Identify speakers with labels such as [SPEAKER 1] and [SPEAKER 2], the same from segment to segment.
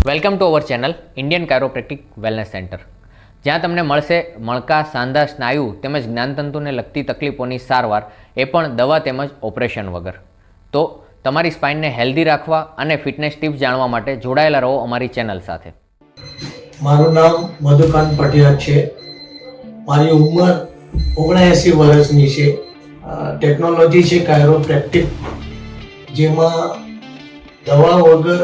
[SPEAKER 1] Welcome to our channel Indian chiropractic wellness centre, જ્યાં તમને મળશે મણકા, સાંધા, સ્નાયુ તેમજ જ્ઞાનતંતુને લગતી તકલીફોની સારવાર, એ પણ દવા તેમજ ઓપરેશન વગર. તો તમારી સ્પાઇનને હેલ્ધી રાખવા અને ફિટનેસ ટિપ્સ જાણવા માટે જોડાયેલા રહો અમારી ચેનલ સાથે.
[SPEAKER 2] મારું નામ મધુકાંત પટિયાર છે. મારી ઉંમર 79 વર્ષની છે. ટેકનોલોજી છે કાયરોપ્રેક્ટિક, જેમાં દવા વગર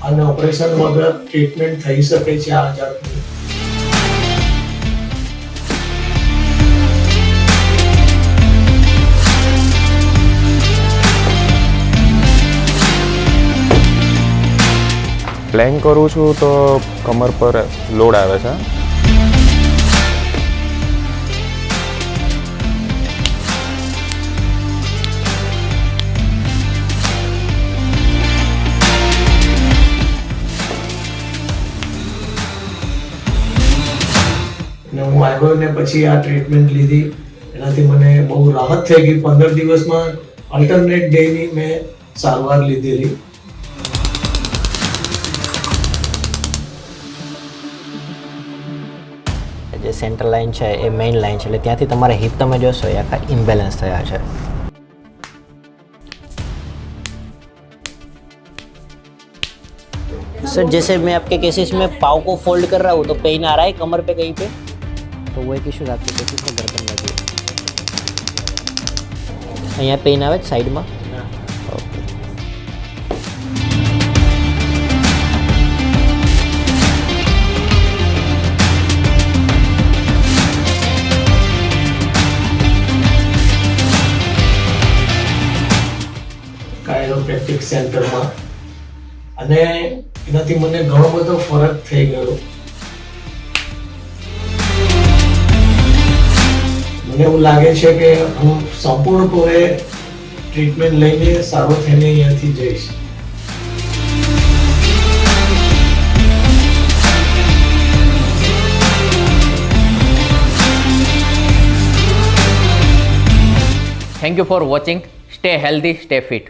[SPEAKER 2] અને ઓપરેશન વગર ટ્રીટમેન્ટ થઈ શકે છે આ આજારની.
[SPEAKER 3] પ્લેન કરું છું તો કમર પર લોડ આવે છે.
[SPEAKER 2] અને હું આવ્યો ને પછી આ ટ્રીટમેન્ટ લીધી, એનાથી મને બહુ રાહત થઈ ગઈ. 15 દિવસમાં અલ્ટરનેટ ડેની મેં સારવાર લીધેલી.
[SPEAKER 4] જે સેન્ટર લાઇન છે એ મેઇન લાઇન છે, એટલે ત્યાંથી તમારે હિપ તમે જોશો એ આખા ઇમ્બેલેન્સ થયા છે. सर जैसे मैं आपके केसेस में पाँव को फोल्ड कर रहा हूँ तो पेन आ रहा है कमर पे कहीं पे, तो वो एक इशू आपके केसेस में गर्दन में भी અહીંયા પેન આવે છે સાઈડમાં. ઓકે,
[SPEAKER 2] કાયરોપ્રેક્ટિક સેન્ટરમાં, અને એનાથી મને ઘણો બધો ફરક થઈ ગયો. મને એવું લાગે છે કે હું સંપૂર્ણપણે ટ્રીટમેન્ટ લઈને સારો થઈને અહીંયાથી જઈશ.
[SPEAKER 1] Thank you for watching. Stay healthy, stay fit.